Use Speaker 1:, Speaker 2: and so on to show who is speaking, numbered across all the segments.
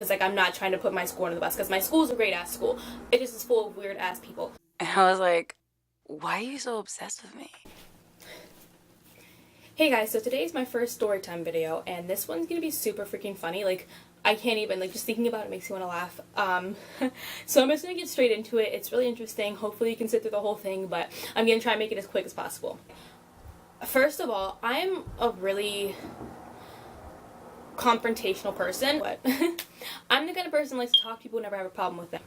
Speaker 1: It's like I'm not trying to put my school under the bus because my school's a great ass school. It just is full of weird ass people.
Speaker 2: And I was like, why are you so obsessed with me?
Speaker 1: Hey guys, so today is my first story time video, and this one's gonna be super freaking funny. Like, I can't even, like, just thinking about it makes me want to laugh. So I'm just gonna get straight into it. It's really interesting. Hopefully you can sit through the whole thing, but I'm gonna try and make it as quick as possible. First of all, I'm a really confrontational person, but I'm the kind of person who likes to talk to people who never have a problem with them.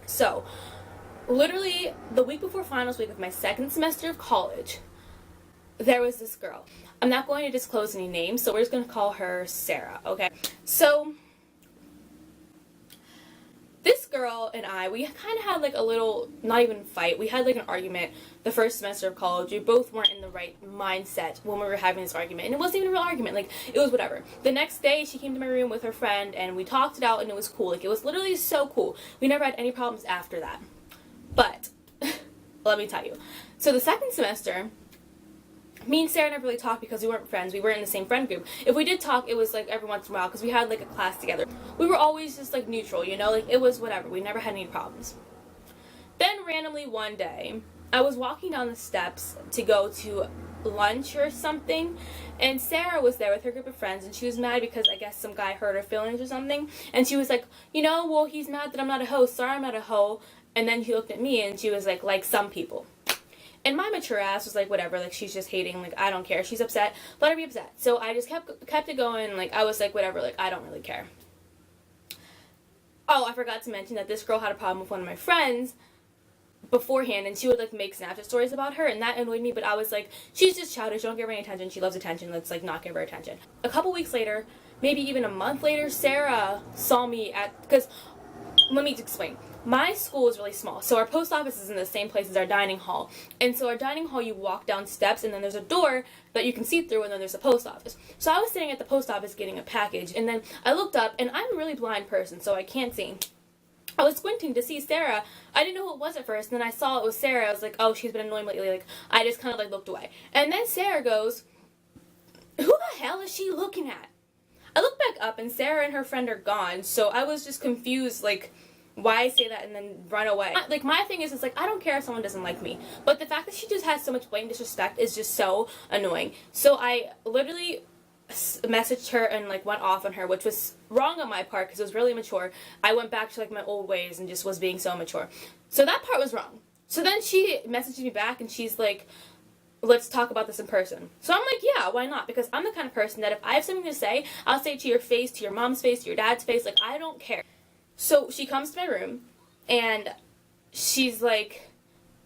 Speaker 1: So, literally, the week before finals week of my second semester of college, there was this girl. I'm not going to disclose any names, so we're just going to call her Sarah, okay? So, this girl and I, we kind of had like a little, not even fight, we had like an argument the first semester of college. We both weren't in the right mindset when we were having this argument, and it wasn't even a real argument, like, it was whatever. The next day, she came to my room with her friend, and we talked it out, and it was cool. Like, it was literally so cool. We never had any problems after that. But, let me tell you. So the second semester, me and Sarah never really talked because we weren't friends. We weren't in the same friend group. If we did talk, it was like every once in a while because we had like a class together. We were always just like neutral, you know? Like, it was whatever. We never had any problems. Then randomly one day, I was walking down the steps to go to lunch or something, and Sarah was there with her group of friends, and she was mad because I guess some guy hurt her feelings or something. And she was like, you know, well, he's mad that I'm not a hoe. Sorry, I'm not a hoe. And then she looked at me and she was like some people. And my mature ass was like, whatever, like, she's just hating, like, I don't care. She's upset, let her be upset. So I just kept it going, like, I was like, whatever, like, I don't really care. Oh, I forgot to mention that this girl had a problem with one of my friends beforehand, and she would, like, make Snapchat stories about her, and that annoyed me, but I was like, she's just childish, don't give her any attention, she loves attention, let's, like, not give her attention. A couple weeks later, maybe even a month later, Sarah saw me because, let me explain. My school is really small, so our post office is in the same place as our dining hall. And so our dining hall, you walk down steps, and then there's a door that you can see through, and then there's a post office. So I was sitting at the post office getting a package, and then I looked up, and I'm a really blind person, so I can't see. I was squinting to see Sarah. I didn't know who it was at first, and then I saw it was Sarah. I was like, oh, she's been annoying lately. Like, I just kind of, like, looked away. And then Sarah goes, who the hell is she looking at? I look back up, and Sarah and her friend are gone, so I was just confused, like, why I say that and then run away. Like, my thing is, it's like, I don't care if someone doesn't like me, but the fact that she just has so much blatant disrespect is just so annoying. So I literally messaged her and, like, went off on her, which was wrong on my part because it was really immature. I went back to, like, my old ways and just was being so immature. So that part was wrong. So then she messaged me back and she's like, let's talk about this in person. So I'm like, yeah, why not? Because I'm the kind of person that if I have something to say, I'll say it to your face, to your mom's face, to your dad's face. Like, I don't care. So she comes to my room, and she's like,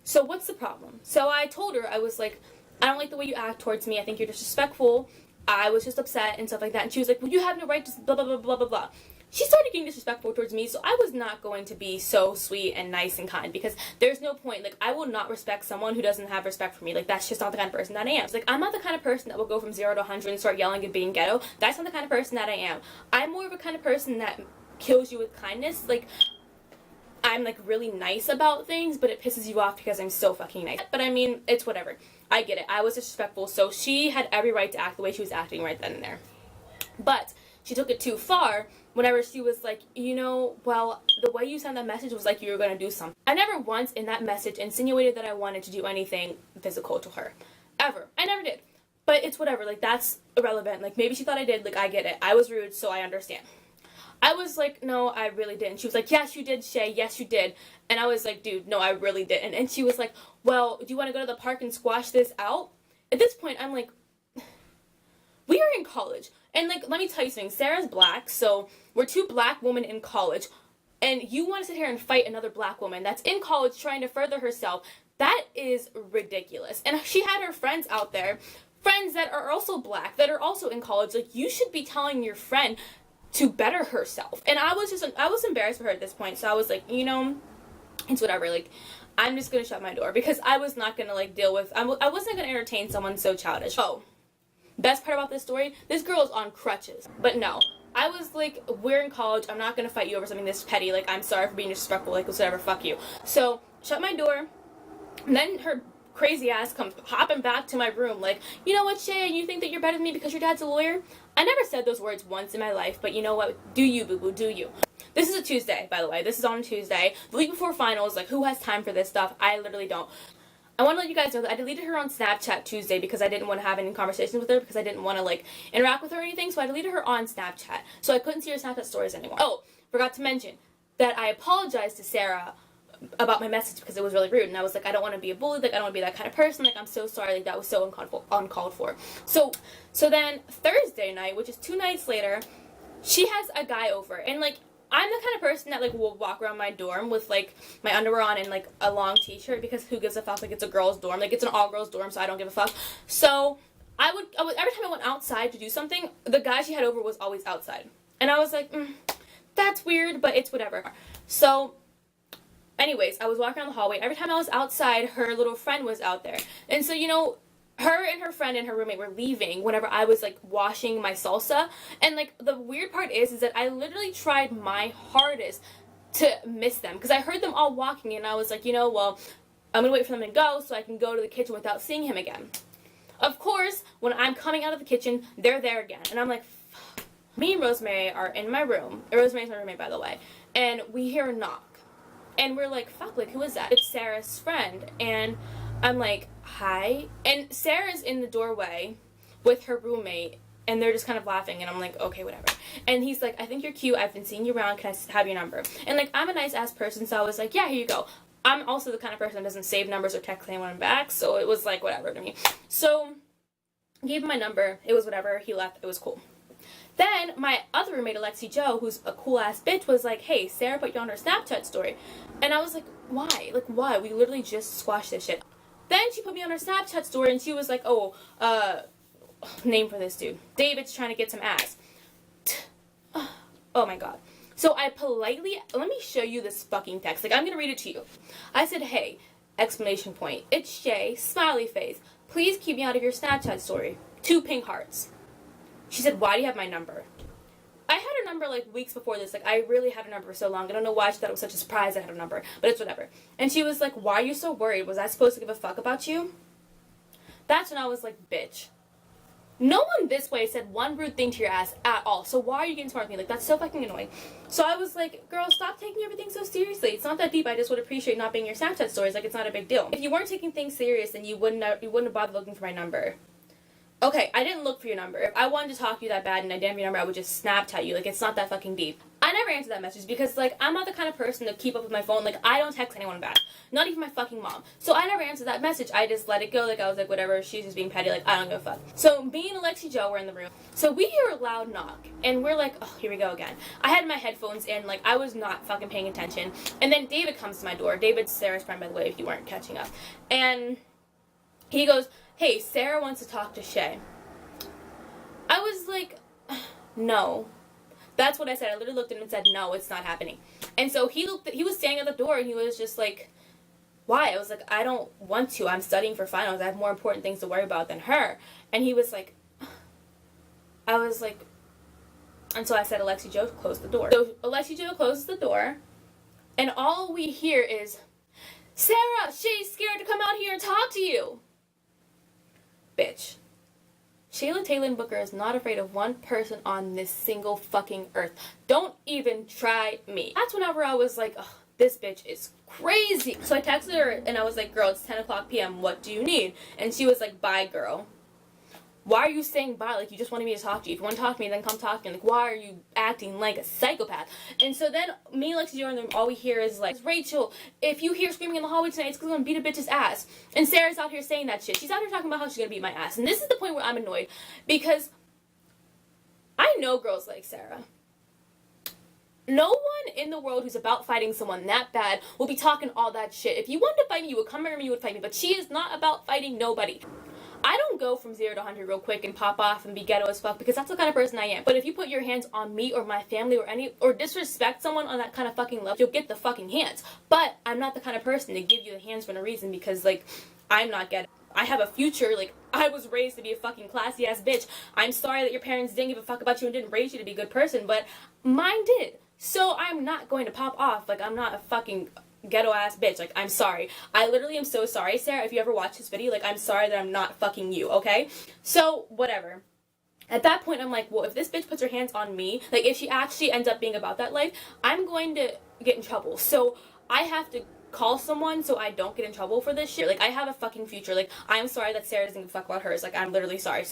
Speaker 1: so what's the problem? So I told her, I was like, I don't like the way you act towards me. I think you're disrespectful. I was just upset and stuff like that. And she was like, well, you have no right to blah, blah, blah, blah, blah, blah. She started getting disrespectful towards me, so I was not going to be so sweet and nice and kind because there's no point. Like, I will not respect someone who doesn't have respect for me. Like, that's just not the kind of person that I am. It's like, I'm not the kind of person that will go from 0 to 100 and start yelling and being ghetto. That's not the kind of person that I am. I'm more of a kind of person that kills you with kindness. Like, I'm, like, really nice about things, but it pisses you off because I'm so fucking nice. But I mean, it's whatever. I get it. I was disrespectful, so she had every right to act the way she was acting right then and there. But she took it too far whenever she was like, you know, well, the way you sent that message was like you were going to do something. I never once in that message insinuated that I wanted to do anything physical to her. Ever. I never did. But it's whatever. Like, that's irrelevant. Like, maybe she thought I did. Like, I get it. I was rude, so I understand. I was like, no, I really didn't. She was like, yes, you did, Shay. Yes, you did. And I was like, dude, no, I really didn't. And she was like, well, do you want to go to the park and squash this out? At this point, I'm like, we are in college. And, like, let me tell you something. Sarah's black, so we're two black women in college. And you want to sit here and fight another black woman that's in college trying to further herself. That is ridiculous. And she had her friends out there, friends that are also black, that are also in college. Like, you should be telling your friend to better herself. And I was embarrassed for her at this point, so I was like, you know, it's whatever. Like, I'm just gonna shut my door because I was not gonna, like, deal with, I wasn't gonna entertain someone so childish. Oh, best part about this story, this girl is on crutches. But no, I was like, we're in college, I'm not gonna fight you over something this petty. Like, I'm sorry for being disrespectful, like, whatever, fuck you. So shut my door. And then her crazy ass comes hopping back to my room like, you know what, Shay, you think that you're better than me because your dad's a lawyer? I never said those words once in my life, but you know what? Do you, boo-boo, do you. This is a Tuesday, by the way. This is on a Tuesday. The week before finals, like, who has time for this stuff? I literally don't. I want to let you guys know that I deleted her on Snapchat Tuesday because I didn't want to have any conversations with her because I didn't want to, like, interact with her or anything, so I deleted her on Snapchat. So I couldn't see her Snapchat stories anymore. Oh, forgot to mention that I apologized to Sarah about my message because it was really rude, and I was like, I don't want to be a bully, like, I don't want to be that kind of person, like, I'm so sorry, like, that was so uncalled for. So then Thursday night, which is 2 nights later, she has a guy over, and, like, I'm the kind of person that, like, will walk around my dorm with, like, my underwear on and, like, a long t-shirt because who gives a fuck, like, it's a girls' dorm, like, it's an all-girls dorm, so I don't give a fuck. So I would every time I went outside to do something, the guy she had over was always outside, and I was like, that's weird, but it's whatever. So anyways, I was walking around the hallway. Every time I was outside, her little friend was out there. And so, you know, her and her friend and her roommate were leaving whenever I was, like, washing my salsa. And, like, the weird part is that I literally tried my hardest to miss them. Because I heard them all walking, and I was like, you know, well, I'm going to wait for them to go so I can go to the kitchen without seeing him again. Of course, when I'm coming out of the kitchen, they're there again. And I'm like, fuck. Me and Rosemary are in my room. Rosemary's my roommate, by the way. And we hear a knock. And we're like, fuck, like, who is that? It's Sarah's friend. And I'm like, hi. And Sarah's in the doorway with her roommate, and they're just kind of laughing, and I'm like, okay, whatever. And he's like, I think you're cute. I've been seeing you around. Can I have your number? And, like, I'm a nice-ass person, so I was like, yeah, here you go. I'm also the kind of person that doesn't save numbers or text anyone back, so it was, like, whatever to me. So, I gave him my number. It was whatever. He left. It was cool. Then, my other roommate, Alexi Joe, who's a cool-ass bitch, was like, hey, Sarah put you on her Snapchat story. And I was like, why? Like, why? We literally just squashed this shit. Then she put me on her Snapchat story, and she was like, oh, name for this dude. David's trying to get some ass. Oh, my God. So I politely, let me show you this fucking text. Like, I'm going to read it to you. I said, hey, exclamation point. It's Shay, smiley face. Please keep me out of your Snapchat story. 2 pink hearts. She said, why do you have my number? I had her number, like, weeks before this. Like, I really had her number for so long. I don't know why she thought it was such a surprise I had her number. But it's whatever. And she was like, why are you so worried? Was I supposed to give a fuck about you? That's when I was like, bitch. No one this way said one rude thing to your ass at all. So why are you getting smart with me? Like, that's so fucking annoying. So I was like, girl, stop taking everything so seriously. It's not that deep. I just would appreciate not being your Snapchat stories. Like, it's not a big deal. If you weren't taking things serious, then you wouldn't have bothered looking for my number. Okay, I didn't look for your number. If I wanted to talk to you that bad and I didn't have your number, I would just Snapchat you. Like, it's not that fucking deep. I never answered that message because, like, I'm not the kind of person to keep up with my phone. Like, I don't text anyone back. Not even my fucking mom. So I never answered that message. I just let it go. Like, I was like, whatever. She's just being petty. Like, I don't give a fuck. So me and Alexi Joe were in the room. So we hear a loud knock. And we're like, oh, here we go again. I had my headphones in. Like, I was not fucking paying attention. And then David comes to my door. David's Sarah's friend, by the way, if you weren't catching up. And he goes, hey, Sarah wants to talk to Shay. I was like, no. That's what I said. I literally looked at him and said, no, it's not happening. And so he was standing at the door and he was just like, why? I was like, I don't want to. I'm studying for finals. I have more important things to worry about than her. And he was like, I was like, and so I said, Alexi Joe, close the door. So Alexi Joe closes the door and all we hear is, Sarah, she's scared to come out here and talk to you. Bitch. Shayla Taylor Booker is not afraid of one person on this single fucking earth. Don't even try me. That's whenever I was like, oh, this bitch is crazy. So I texted her and I was like, girl, it's 10 o'clock p.m. What do you need? And she was like, bye, girl. Why are you saying bye? Like, you just wanted me to talk to you. If you want to talk to me, then come talk to me. Like, why are you acting like a psychopath? And so then me and Lexi are in the room. All we hear is like, Rachel, if you hear screaming in the hallway tonight, it's because I'm going to beat a bitch's ass. And Sarah's out here saying that shit. She's out here talking about how she's going to beat my ass. And this is the point where I'm annoyed. Because I know girls like Sarah. No one in the world who's about fighting someone that bad will be talking all that shit. If you wanted to fight me, you would come over me, you would fight me. But she is not about fighting nobody. I don't go from 0 to 100 real quick and pop off and be ghetto as fuck because that's the kind of person I am. But if you put your hands on me or my family or disrespect someone on that kind of fucking level, you'll get the fucking hands. But I'm not the kind of person to give you the hands for no reason because, like, I'm not ghetto. I have a future. Like, I was raised to be a fucking classy ass bitch. I'm sorry that your parents didn't give a fuck about you and didn't raise you to be a good person, but mine did. So I'm not going to pop off. Like, I'm not a fucking ghetto ass bitch. Like, I'm sorry. I literally am so sorry, Sarah. If you ever watch this video, like, I'm sorry that I'm not fucking you, okay? So, whatever. At that point, I'm like, well, if this bitch puts her hands on me, like, if she actually ends up being about that life, I'm going to get in trouble. So, I have to call someone so I don't get in trouble for this shit. Like, I have a fucking future. Like, I'm sorry that Sarah doesn't give a fuck about hers. Like, I'm literally sorry.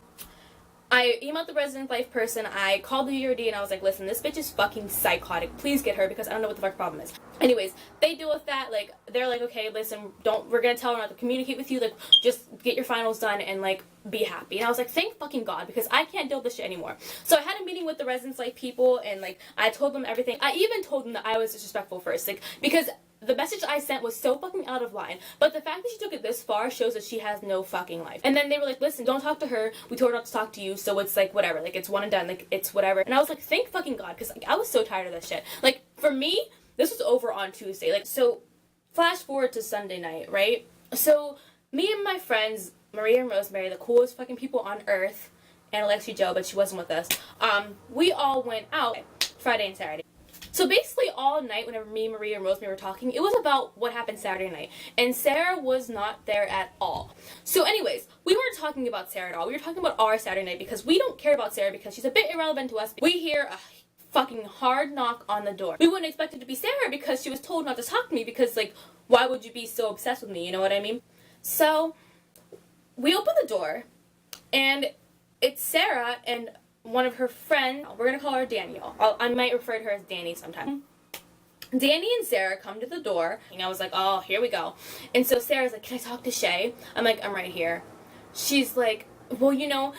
Speaker 1: I emailed the resident life person, I called the URD, and I was like, listen, this bitch is fucking psychotic. Please get her, because I don't know what the fuck problem is. Anyways, they deal with that. Like, they're like, okay, listen, we're gonna tell her not to communicate with you. Like, just get your finals done and, like, be happy. And I was like, thank fucking God, because I can't deal with this shit anymore. So I had a meeting with the residents life people, and, like, I told them everything. I even told them that I was disrespectful first. Like, because the message I sent was so fucking out of line. But the fact that she took it this far shows that she has no fucking life. And then they were like, listen, don't talk to her. We told her not to talk to you. So it's like, whatever. Like, it's one and done. Like, it's whatever. And I was like, thank fucking God. Because, like, I was so tired of this shit. Like, for me, this was over on Tuesday. Like, so flash forward to Sunday night, right? So me and my friends, Maria and Rosemary, the coolest fucking people on earth, and Alexi Joe, but she wasn't with us, we all went out Friday and Saturday. So basically all night, whenever me, Maria, and Rosemary were talking, it was about what happened Saturday night. And Sarah was not there at all. So anyways, we weren't talking about Sarah at all. We were talking about our Saturday night because we don't care about Sarah because she's a bit irrelevant to us. We hear a fucking hard knock on the door. We wouldn't expect it to be Sarah because she was told not to talk to me because, like, why would you be so obsessed with me? You know what I mean? So we open the door and it's Sarah and one of her friends. We're gonna call her Danielle. I might refer to her as Danny sometime. Danny and Sarah come to the door, and I was like, oh, here we go. And so Sarah's like, can I talk to Shay? I'm like, I'm right here. She's like, well, you know,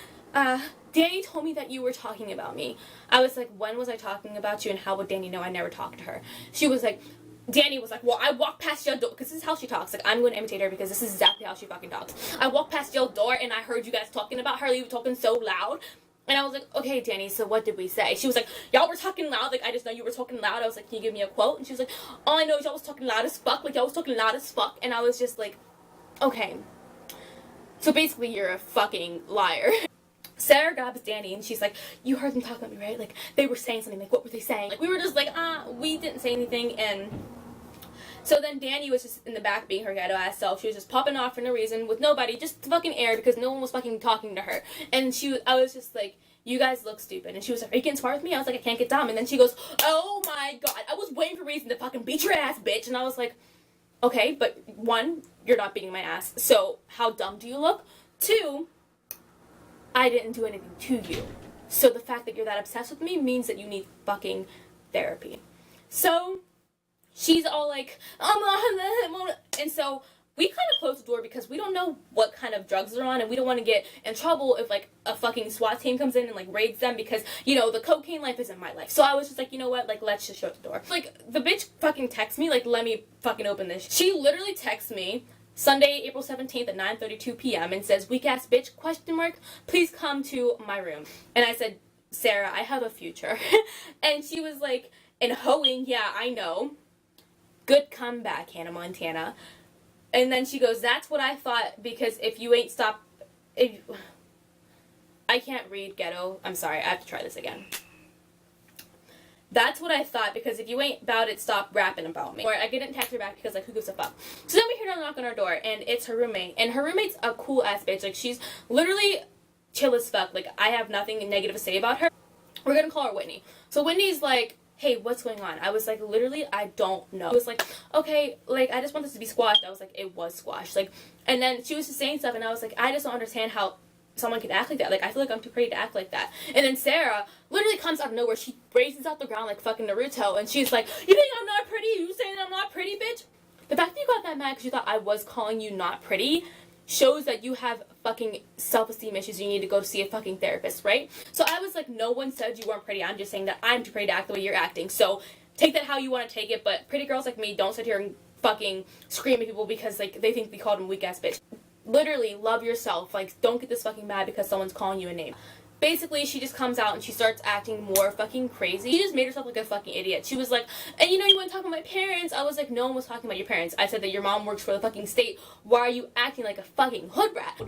Speaker 1: Danny told me that you were talking about me. I was like, when was I talking about you, and how would Danny know I never talked to her? She was like, Danny was like, well, I walked past your door, because this is how she talks. Like, I'm going to imitate her because this is exactly how she fucking talks. I walked past your door, and I heard you guys talking about her. You were talking so loud. And I was like, okay, Danny, so what did we say? She was like, y'all were talking loud. Like, I just know you were talking loud. I was like, can you give me a quote? And she was like, all I know is y'all was talking loud as fuck. Like, y'all was talking loud as fuck. And I was just like, okay. So basically, you're a fucking liar. Sarah grabs Danny and she's like, you heard them talking about me, right? Like, they were saying something. Like, what were they saying? Like, we were just like, we didn't say anything. And so then Danny was just in the back being her ghetto ass self. She was just popping off for no reason with nobody, just to fucking air because no one was fucking talking to her. And I was just like, you guys look stupid. And she was like, are you getting smart with me? I was like, I can't get dumb. And then she goes, oh my God, I was waiting for a reason to fucking beat your ass, bitch. And I was like, okay, but one, you're not beating my ass. So how dumb do you look? Two, I didn't do anything to you. So the fact that you're that obsessed with me means that you need fucking therapy. So she's all like, and so we kind of closed the door because we don't know what kind of drugs they're on and we don't want to get in trouble if, like, a fucking SWAT team comes in and, like, raids them because, you know, the cocaine life isn't my life. So I was just like, you know what, like, let's just shut the door. Like, the bitch fucking texts me, like, let me fucking open this. She literally texts me Sunday, April 17th at 9:32 p.m. and says, weak ass bitch, question mark, please come to my room. And I said, Sarah, I have a future. And she was like, and hoeing, yeah, I know. Good comeback, Hannah Montana. And then she goes, that's what I thought, because if you ain't stop... I can't read ghetto. I'm sorry, I have to try this again. That's what I thought, because if you ain't about it, stop rapping about me. Or I didn't text her back because, like, who gives a fuck? So then we hear her knock on our door, and it's her roommate. And her roommate's a cool-ass bitch. Like, she's literally chill as fuck. Like, I have nothing negative to say about her. We're gonna call her Whitney. So Whitney's like, hey, what's going on? I was like, literally, I don't know. It was like, okay, like, I just want this to be squashed. I was like, it was squashed. Like, and then she was just saying stuff, and I was like, I just don't understand how someone could act like that. Like, I feel like I'm too pretty to act like that. And then Sarah literally comes out of nowhere. She raises out the ground like fucking Naruto, and she's like, you think I'm not pretty? You saying I'm not pretty, bitch? The fact that you got that mad because you thought I was calling you not pretty shows that you have fucking self-esteem issues. You need to go see a fucking therapist, right? So I was like, no one said you weren't pretty. I'm just saying that I'm too pretty to act the way you're acting. So take that how you want to take it, but pretty girls like me don't sit here and fucking scream at people because, like, they think we called them weak-ass bitch. Literally, love yourself. Like, don't get this fucking mad because someone's calling you a name. Basically, she just comes out and she starts acting more fucking crazy. She just made herself like a fucking idiot. She was like, and you know, you want to talk about my parents? I was like, no one was talking about your parents. I said that your mom works for the fucking state. Why are you acting like a fucking hood rat?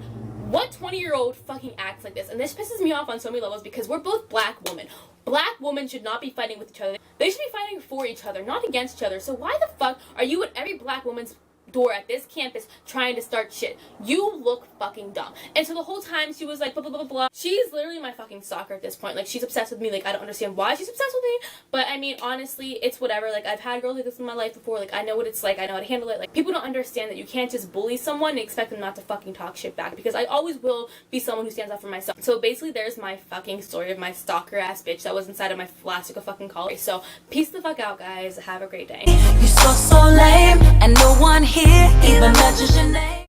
Speaker 1: What 20-year-old fucking acts like this? And this pisses me off on so many levels because we're both black women. Black women should not be fighting with each other. They should be fighting for each other, not against each other. So why the fuck are you at every black woman's door at this campus trying to start shit? You look fucking dumb. And so the whole time she was like blah blah blah blah. She's literally my fucking stalker at this point. Like, she's obsessed with me. Like, I don't understand why she's obsessed with me, but I mean, honestly, it's whatever. Like, I've had girls like this in my life before. Like, I know what it's like. I know how to handle it. Like, people don't understand that you can't just bully someone and expect them not to fucking talk shit back, because I always will be someone who stands up for myself. So basically, there's my fucking story of my stalker ass bitch that was inside of my plastic of fucking college. So peace the fuck out, guys. Have a great day.
Speaker 2: You so lame, and no one here even mentions your name.